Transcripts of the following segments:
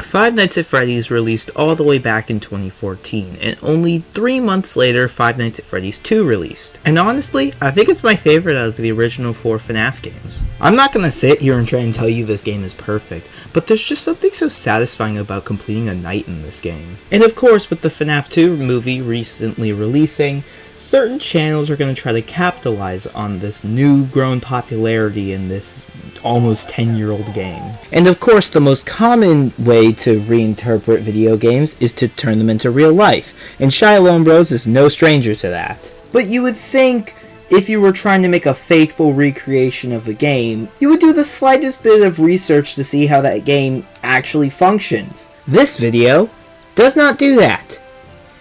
Five Nights at Freddy's released all the way back in 2014, and only 3 months later, Five Nights at Freddy's 2 released. And honestly, I think it's my favorite out of the original 4 FNAF games. I'm not gonna sit here and try and tell you this game is perfect, but there's just something so satisfying about completing a night in this game. And of course, with the FNAF 2 movie recently releasing, certain channels are going to try to capitalize on this new grown popularity in this almost 10-year-old game. And of course, the most common way to reinterpret video games is to turn them into real life, and Shiloh Bros is no stranger to that. But you would think, if you were trying to make a faithful recreation of the game, you would do the slightest bit of research to see how that game actually functions. This video does not do that.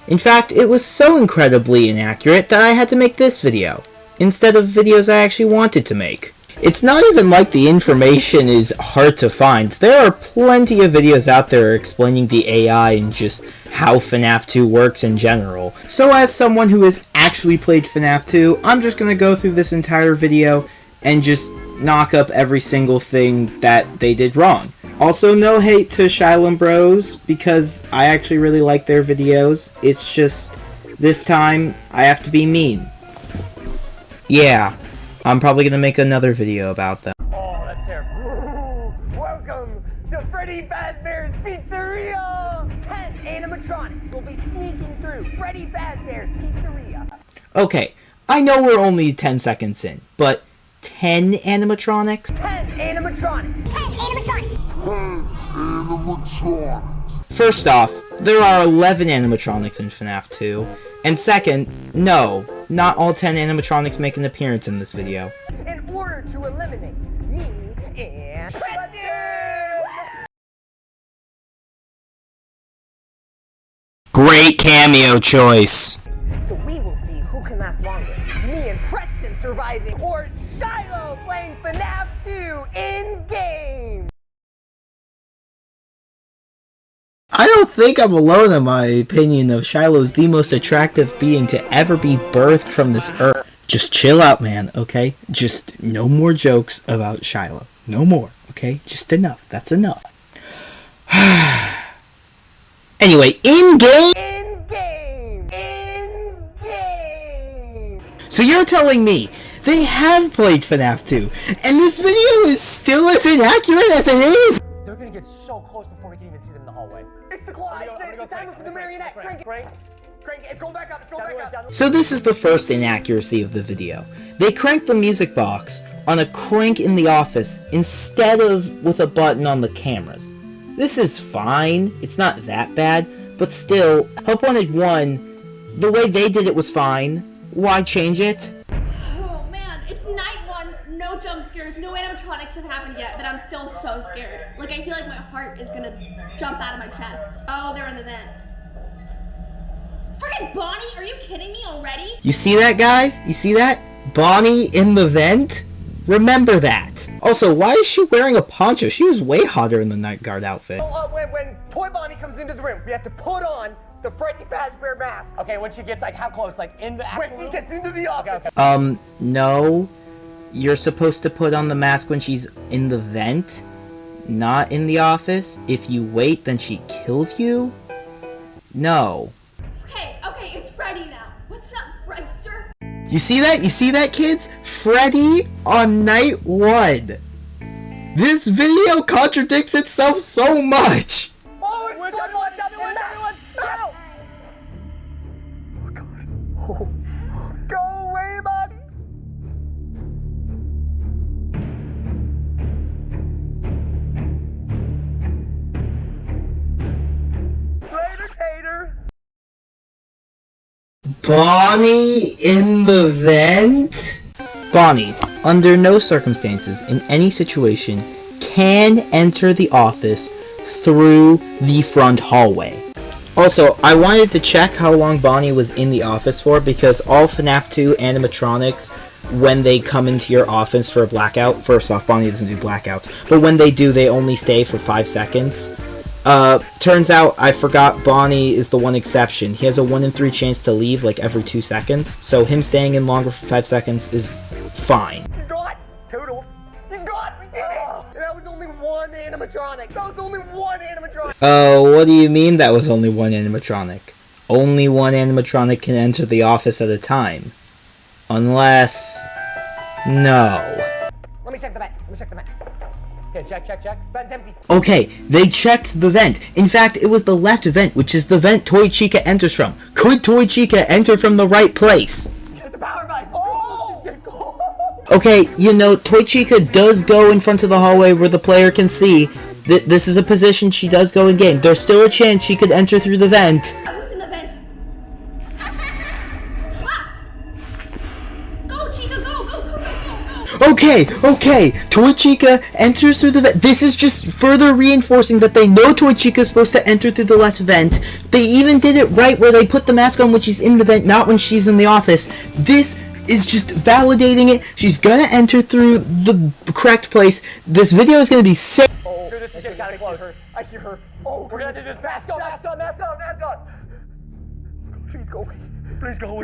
In fact, it was so incredibly inaccurate that I had to make this video, instead of videos I actually wanted to make. It's not even like the information is hard to find. There are plenty of videos out there explaining the AI and just how FNAF 2 works in general. So as someone who has actually played FNAF 2, I'm just going to go through this entire video and just knock up every single thing that they did wrong. Also, no hate to Shiloh Bros, because I actually really like their videos. It's just, this time, I have to be mean. Yeah, I'm probably gonna make another video about them. Oh, that's terrible. Welcome to Freddy Fazbear's Pizzeria! 10 animatronics will be sneaking through Freddy Fazbear's Pizzeria. Okay, I know we're only 10 seconds in, but 10 animatronics? 10 animatronics! 10 animatronics! First off, there are 11 animatronics in FNAF 2, and second, no, not all 10 animatronics make an appearance in this video. In order to eliminate me and Freddy! Great cameo choice! So we will see who can last longer. Me and Preston surviving, or Shiloh playing FNAF 2 in-game! I don't think I'm alone in my opinion of Shiloh's the most attractive being to ever be birthed from this earth. Just chill out, man, okay? Just no more jokes about Shiloh. No more, okay? Just enough. That's enough. Anyway, in-game? In-game! In-game! So you're telling me they have played FNAF 2, and this video is still as inaccurate as it is? They're gonna get so close before we can even see them in the hallway. It's the claw! It's the timer for the marionette! Crank it! Crank it! It's going back up! It's going back up! So this is the first inaccuracy of the video. They cranked the music box on a crank in the office instead of with a button on the cameras. This is fine, it's not that bad, but still, Hope Wanted 1, the way they did it was fine. Why change it? Oh man, it's night one, no jump scares, no animatronics have happened yet, but I'm still so scared. Like, I feel like my heart is gonna jump out of my chest. Oh, they're in the vent. Friggin' Bonnie, are you kidding me already? You see that, guys? You see that? Bonnie in the vent? Remember that. Also, why is she wearing a poncho? She was way hotter in the night guard outfit. When Toy Bonnie comes into the room, we have to put on the Freddy Fazbear mask. Okay, when she gets, like, how close? Like, in the actual When he gets into the office. Okay. No. You're supposed to put on the mask when she's in the vent, not in the office. If you wait, then she kills you? No. Okay, it's Freddy now. What's up, Fredster? You see that? You see that, kids? Freddy on night 1. This video contradicts itself so much. Oh, it's Toy Bonnie! No! Oh, God. Go away, Bonnie! Later, Tater! Bonnie in the vent? Bonnie, under no circumstances, in any situation, can enter the office through the front hallway. Also, I wanted to check how long Bonnie was in the office for, because all FNAF 2 animatronics, when they come into your office for a blackout, first off, Bonnie doesn't do blackouts, but when they do, they only stay for 5 seconds. Turns out I forgot Bonnie is the one exception. He has a 1 in 3 chance to leave like every 2 seconds, so him staying in longer for 5 seconds is fine. He's gone! Toodles! He's gone! We did it! And that was only one animatronic. That was only one animatronic. Oh, what do you mean that was only one animatronic? Only one animatronic can enter the office at a time. Unless... No. Let me check the vent. Okay, check. Vent's empty. Okay, they checked the vent. In fact, it was the left vent, which is the vent Toy Chica enters from. Could Toy Chica enter from the right place? There's a power button. Oh, she's getting cold. Okay, you know, Toy Chica does go in front of the hallway where the player can see. This is a position she does go in game. There's still a chance she could enter through the vent. Who's in the vent? Ah! Go, Chica, go. Okay, Toy Chica enters through the vent. This is just further reinforcing that they know Toy Chica is supposed to enter through the left vent. They even did it right where they put the mask on when she's in the vent, not when she's in the office. This is just validating it. She's gonna enter through the correct place. This video is gonna be safe. Oh, this is getting kind of close. I hear her. Oh, we're gonna do this. Mask on. Please go. Please go.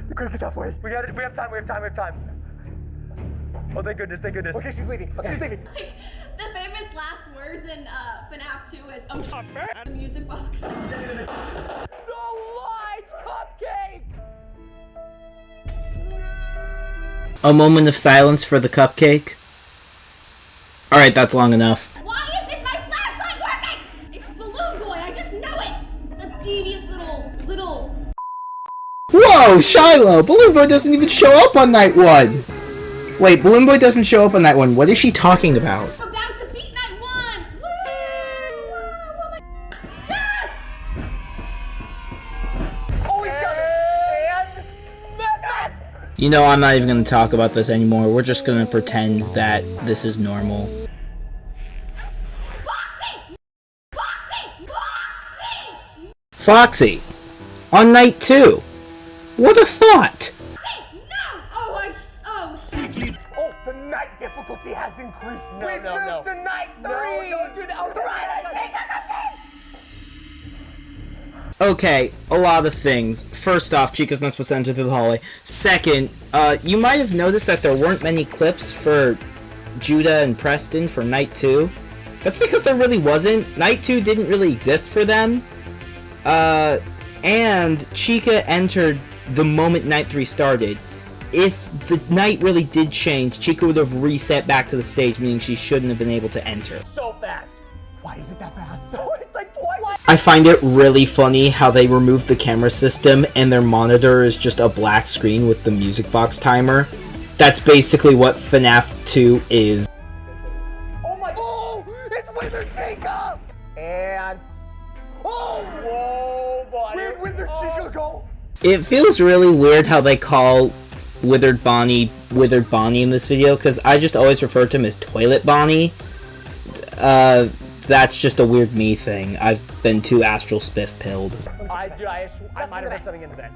The crick is halfway. We have time. Oh, thank goodness. Okay, she's leaving. She's leaving. Like, the famous last words in FNAF 2 is, oh shit, the music box. No lights, cupcake. A moment of silence for the cupcake. Alright, that's long enough. Why isn't my flashlight working? It's Balloon Boy, I just know it. The devious little... Whoa, Shiloh! Balloon Boy doesn't even show up on night 1! Wait, Balloon Boy doesn't show up on night 1. What is she talking about? I'm about to beat night 1! Woo! Oh my... Yes! Oh, he's got it. And mask. You know, I'm not even gonna talk about this anymore. We're just gonna pretend that this is normal. Foxy! On night 2! What a thought! No! Oh, The night difficulty has increased. No. We've moved to night 3. don't do that. Oh, Okay, a lot of things. First off, Chica's not supposed to enter through the hallway. Second, you might have noticed that there weren't many clips for Judah and Preston for night 2. That's because there really wasn't. Night 2 didn't really exist for them. And Chica entered the moment night 3 started. If the night really did change, Chica would have reset back to the stage, meaning she shouldn't have been able to enter. So fast. Why is it that fast? So it's like twice. I find it really funny how they removed the camera system and their monitor is just a black screen with the music box timer. That's basically what FNAF 2 is. Oh my! Oh, it's Withered Chica! And whoa, buddy! Where'd Withered Chica go? It feels really weird how they call Withered Bonnie in this video, because I just always refer to him as Toilet Bonnie. That's just a weird me thing. I've been too astral spiff pilled. I might have heard something in the vent.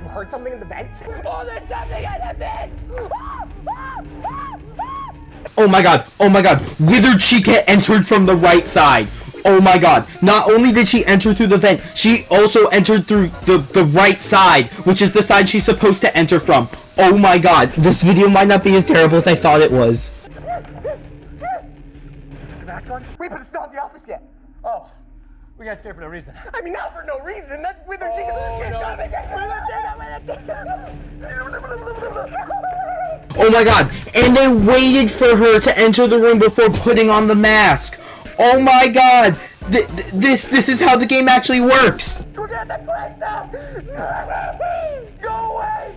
You heard something in the vent? Oh, there's something in the vent! Oh my god, Withered Chica entered from the right side. Oh my god, not only did she enter through the vent, she also entered through the right side, which is the side she's supposed to enter from. Oh my god, this video might not be as terrible as I thought it was. Wait, but it's not the office yet. Oh, we got scared for no reason. I mean, not for no reason. That's Withered Chica. Oh my god, and they waited for her to enter the room before putting on the mask. Oh my god, this is how the game actually works. Go down the cliff now. Go away.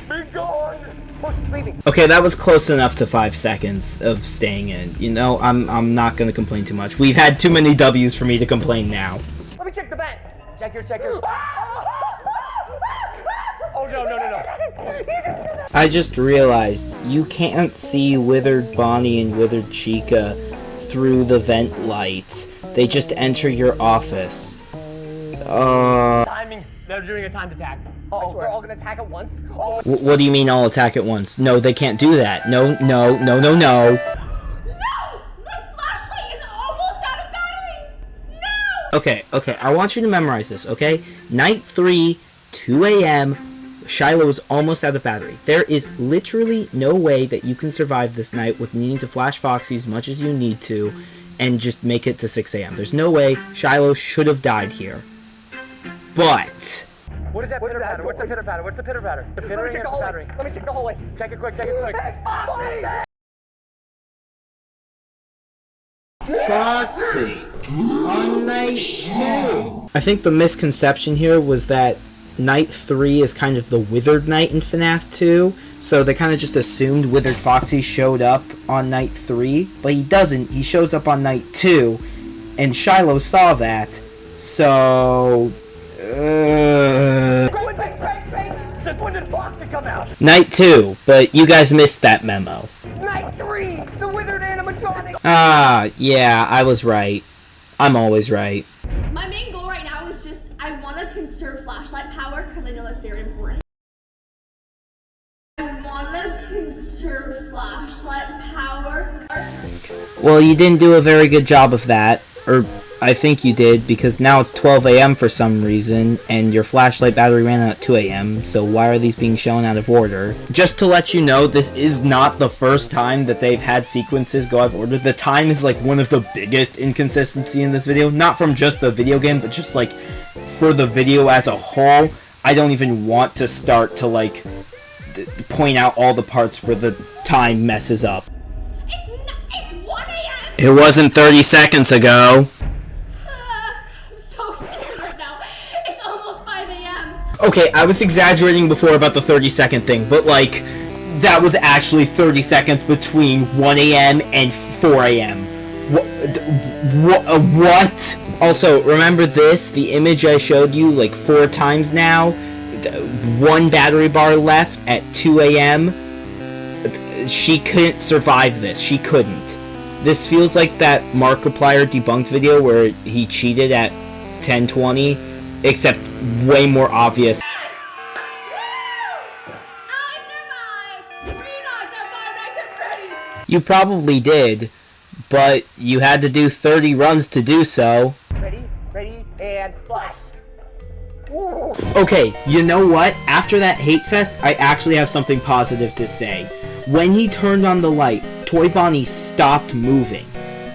Be gone. Oh, she's leaving. Okay, that was close enough to 5 seconds of staying in. You know, I'm not gonna complain too much. We've had too many W's for me to complain now. Let me check the vent. Check yours. Oh, no. I just realized you can't see Withered Bonnie and Withered Chica through the vent lights. They just enter your office. Timing. They're doing a timed attack. Oh, we're all gonna attack at once? Oh, What do you mean all attack at once? No, they can't do that. No. No! My flashlight is almost out of battery! No! Okay, I want you to memorize this, okay? Night 3, 2 a.m., Shiloh is almost out of battery. There is literally no way that you can survive this night with needing to flash Foxy as much as you need to and just make it to 6 a.m. There's no way. Shiloh should have died here. But... What is that pitter patter? What's the pitter patter? What's the pitter patter? The pitter Let me check the hallway. Let me check the hallway. Check it quick, check it quick. Foxy on night 2. I think the misconception here was that night 3 is kind of the withered night in FNAF 2, so they kind of just assumed Withered Foxy showed up on night 3, but he doesn't. He shows up on night 2, and Shiloh saw that, so... Since when did Foxy come out? Night 2, but you guys missed that memo. Night 3, the withered animatronic. Ah, yeah, I was right. I'm always right. My main goal right now is just, I want to conserve flashlight power because I know that's very important. I want to conserve flashlight power. Well, you didn't do a very good job of that, or I think you did, because now it's 12 a.m. for some reason, and your flashlight battery ran out at 2 a.m., so why are these being shown out of order? Just to let you know, this is not the first time that they've had sequences go out of order. The time is like one of the biggest inconsistency in this video, not from just the video game, but just like for the video as a whole. I don't even want to start to like point out all the parts where the time messes up. It's 1 a.m. It wasn't 30 seconds ago. I'm so scared right now. It's almost 5 a.m. Okay, I was exaggerating before about the 30-second thing, but like, that was actually 30 seconds between 1 a.m. and 4 a.m. What? Also, remember this? The image I showed you like 4 times now? 1 battery bar left at 2 a.m. She couldn't survive this. She couldn't. This feels like that Markiplier debunked video where he cheated at 10:20, except way more obvious. I survived 3 nights at Five Nights at Freddy's. You probably did, but you had to do 30 runs to do so. Ready, and flash. Ooh. Okay, you know what? After that hate fest, I actually have something positive to say. When he turned on the light, Toy Bonnie stopped moving.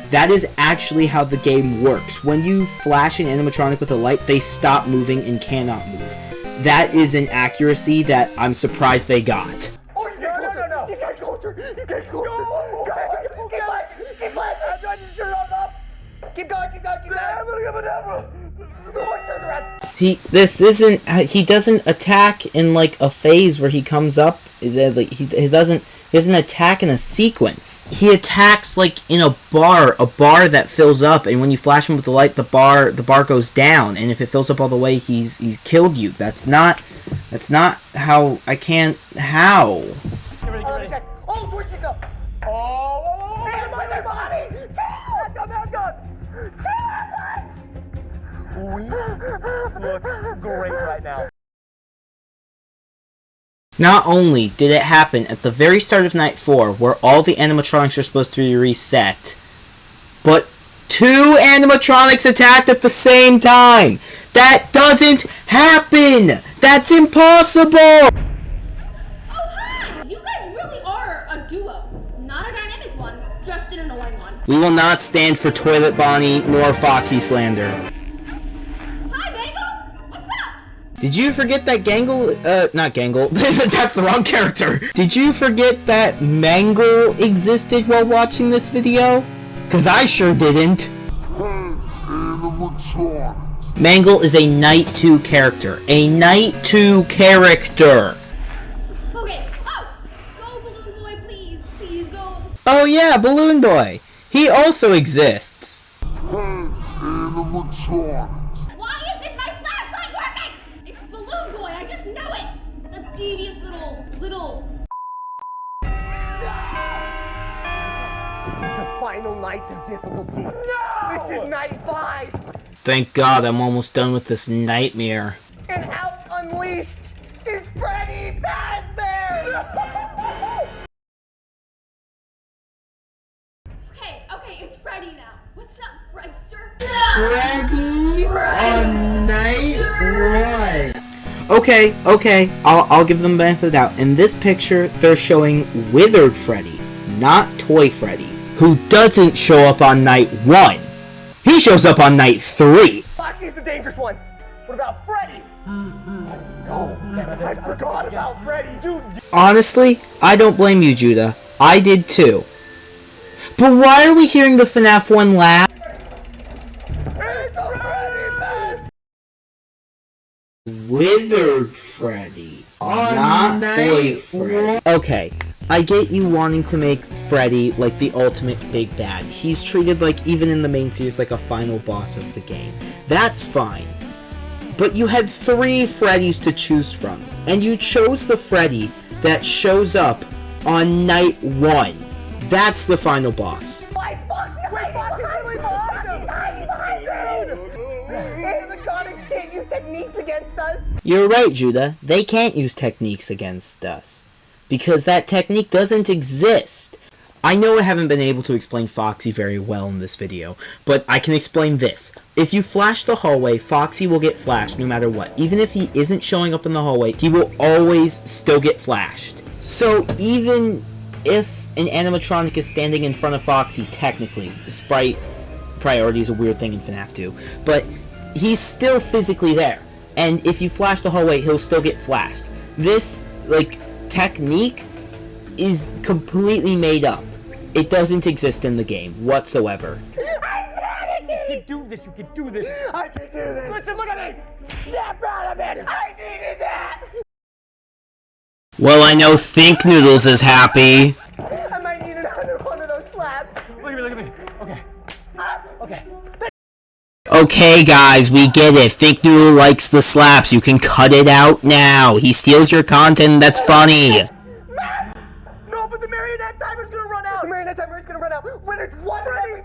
That is actually how the game works. When you flash an animatronic with a light, they stop moving and cannot move. That is an accuracy that I'm surprised they got. Oh, he's getting closer. No. He's getting closer. He's getting closer. Go. Keep flashing. I'm trying to shut him up. Keep going. Turn around. He doesn't attack in like a phase where he comes up. Like he doesn't attack in a sequence. He attacks like in a bar that fills up, and when you flash him with the light, the bar goes down, and if it fills up all the way, he's killed you. That's not how I can't how. Get ready. Check. Oh, where'd you go? Oh, My body. God. We look great right now. Not only did it happen at the very start of night 4, where all the animatronics are supposed to be reset, but 2 animatronics attacked at the same time! That doesn't happen! That's impossible! Oh, hi! You guys really are a duo. Not a dynamic one, just an annoying one. We will not stand for Toilet Bonnie nor Foxy slander. Hi, Mangle! What's up? Did you forget that not Gangle, that's the wrong character. Did you forget that Mangle existed while watching this video? Cause I sure didn't. Mangle is a Night 2 character. A Night 2 character! Okay, go Balloon Boy, please. Please go. Oh yeah, Balloon Boy! He also exists. Why isn't my flashlight working? It's Balloon Boy, I just know it! The devious little... This is the final night of difficulty. No! This is night 5. Thank God I'm almost done with this nightmare. And out unleashed is Freddy Fazbear! Okay, it's Freddy now. What's up, Fredster? Freddy on night 1. Okay, I'll give them the benefit of the doubt. In this picture, they're showing Withered Freddy, not Toy Freddy, who doesn't show up on night 1. He shows up on night 3. Foxy's the dangerous one. What about Freddy? Oh, I forgot about Freddy. Dude. Honestly, I don't blame you, Judah. I did too. But why are we hearing the FNAF 1 laugh? It's already Withered Freddy, not Toy Freddy. Okay, I get you wanting to make Freddy like the ultimate big bad. He's treated like, even in the main series, like a final boss of the game. That's fine. But you had 3 Freddys to choose from, and you chose the Freddy that shows up on night 1. That's the final boss. Why is Foxy really behind him? Animatronics can't use techniques against us. You're right, Judah. They can't use techniques against us. Because that technique doesn't exist. I know I haven't been able to explain Foxy very well in this video, but I can explain this. If you flash the hallway, Foxy will get flashed no matter what. Even if he isn't showing up in the hallway, he will always still get flashed. So even if an animatronic is standing in front of Foxy, technically, sprite priority is a weird thing in FNAF 2, but he's still physically there. And if you flash the hallway, he'll still get flashed. This, technique is completely made up. It doesn't exist in the game whatsoever. You can do this, you can do this. I can do this. Listen, look at me. Snap out of it. I needed that. Well, I know Think Noodles is happy. I might need another one of those slaps. Look at me. Okay. Okay. Okay, guys, we get it. Think Noodle likes the slaps. You can cut it out now. He steals your content. That's funny. No, but the marionette timer's gonna run out. The marionette timer is gonna run out. When it's one of everything.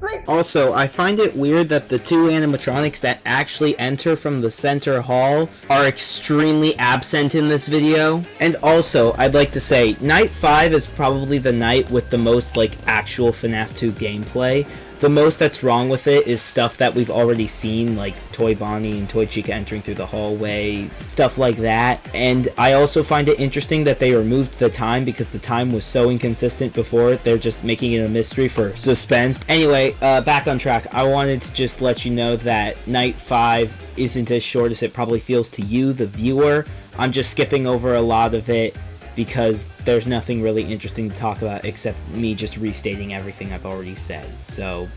Leave. Also, I find it weird that the 2 animatronics that actually enter from the center hall are extremely absent in this video. And also, I'd like to say, Night 5 is probably the night with the most, actual FNAF 2 gameplay. The most that's wrong with it is stuff that we've already seen, like Toy Bonnie and Toy Chica entering through the hallway, stuff like that. And I also find it interesting that they removed the time because the time was so inconsistent before. They're just making it a mystery for suspense. Anyway, back on track. I wanted to just let you know that Night 5 isn't as short as it probably feels to you, the viewer. I'm just skipping over a lot of it because there's nothing really interesting to talk about except me just restating everything I've already said. So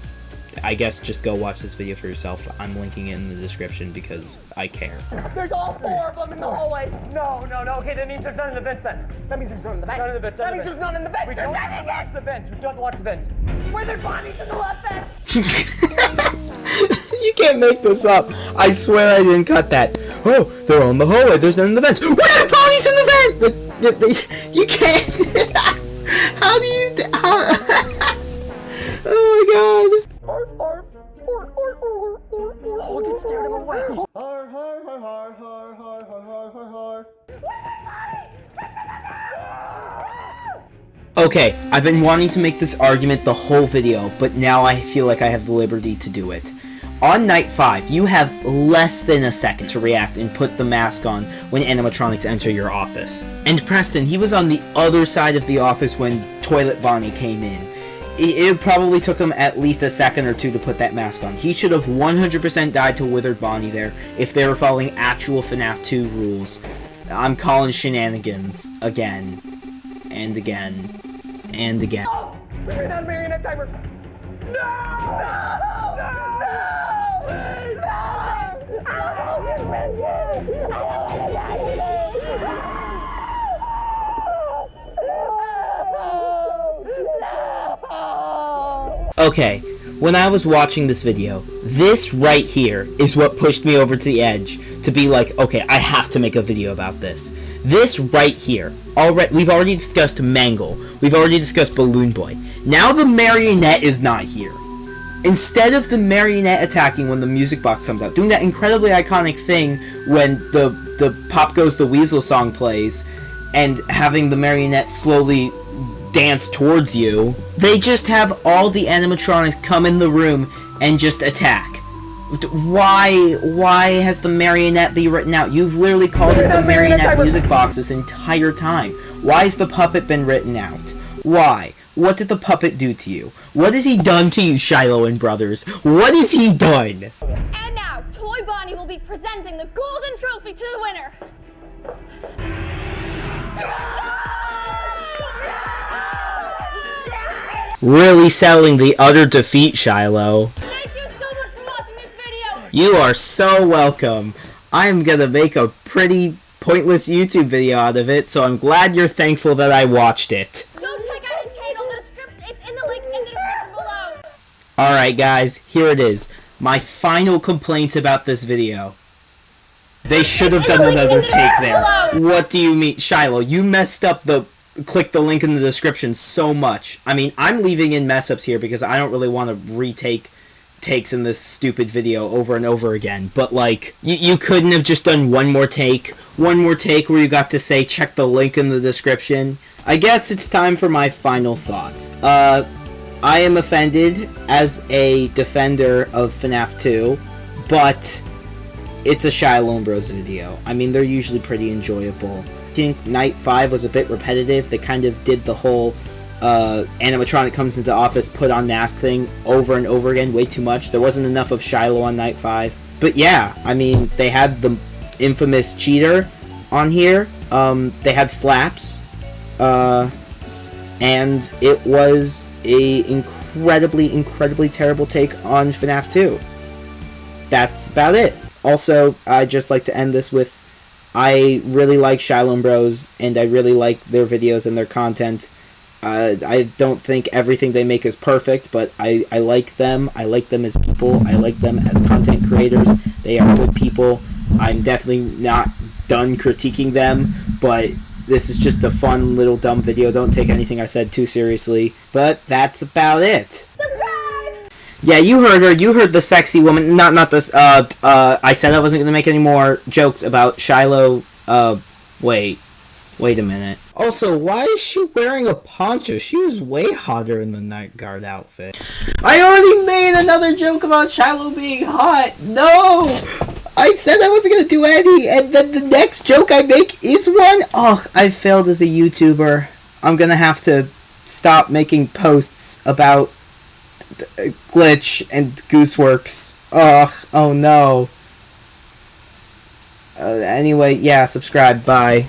I guess just go watch this video for yourself. I'm linking it in the description because I care. There's all 4 of them in the hallway. No. Okay, that means there's none in the vents then. That means there's none in the vents. None in the vents. That means there's none in the vents. We don't watch the vents. We don't watch the vents. Where their Bonnie's in the left vents. You can't make this up. I swear I didn't cut that. Oh, they're on the hallway. There's none in the vents. Where are Bonnie's in the vent? You can't. How do you? Oh my god. Hold it, scared him away. Okay, I've been wanting to make this argument the whole video, but now I feel like I have the liberty to do it. On Night 5, you have less than a second to react and put the mask on when animatronics enter your office. And Preston, he was on the other side of the office when Toilet Bonnie came in. It probably took him at least a second or 2 to put that mask on. He should have 100% died to Withered Bonnie there if they were following actual FNAF 2 rules. I'm calling shenanigans again, and again, and again. Oh, we ran out of marionette timer. Okay, when I was watching this video, this right here is what pushed me over to the edge to be like, okay, I have to make a video about this. This right here, we've already discussed Mangle, we've already discussed Balloon Boy. Now the marionette is not here. Instead of the marionette attacking when the music box comes out, doing that incredibly iconic thing when the Pop Goes the Weasel song plays, and having the marionette slowly dance towards you, they just have all the animatronics come in the room and just attack. Why has the marionette be written out? You've literally called it the marionette music box this entire time. Why has the puppet been written out? Why? What did the puppet do to you? What has he done to you, Shiloh and Brothers? What has he done? And now, Toy Bonnie will be presenting the golden trophy to the winner. Really selling the utter defeat, Shiloh. Thank you so much for watching this video. You are so welcome. I'm gonna make a pretty pointless YouTube video out of it, so I'm glad you're thankful that I watched it. Go check out his channel. It's in the link in the description below. Alright guys, here it is. My final complaint about this video. They should have done another take there. What do you mean? Shiloh, you messed up the... Click the link in the description so much. I mean, I'm leaving in mess-ups here because I don't really want to retake takes in this stupid video over and over again. But, like, you couldn't have just done one more take where you got to say, check the link in the description. I guess it's time for my final thoughts. I am offended as a defender of FNAF 2, but it's a Shiloh and Bros video. I mean, they're usually pretty enjoyable. I think Night 5 was a bit repetitive. They kind of did the whole animatronic comes into office, put on mask thing over and over again, way too much. There wasn't enough of Shiloh on Night 5. But yeah, I mean, they had the infamous cheater on here. They had slaps. And it was a incredibly terrible take on FNAF 2. That's about it. Also, I'd just like to end this with, I really like Shiloh and Bros, and I really like their videos and their content. I don't think everything they make is perfect, but I like them. I like them as people. I like them as content creators. They are good people. I'm definitely not done critiquing them, but this is just a fun little dumb video. Don't take anything I said too seriously. But that's about it. Subscribe! Yeah, you heard her. You heard the sexy woman. Not this. I said I wasn't gonna make any more jokes about Shiloh. Wait a minute. Also, why is she wearing a poncho? She was way hotter in the night guard outfit. I already made another joke about Shiloh being hot. No! I said I wasn't gonna do any, and then the next joke I make is one. Ugh, I failed as a YouTuber. I'm gonna have to stop making posts about Glitch and Gooseworks. Ugh, oh no. Anyway, yeah, subscribe, bye.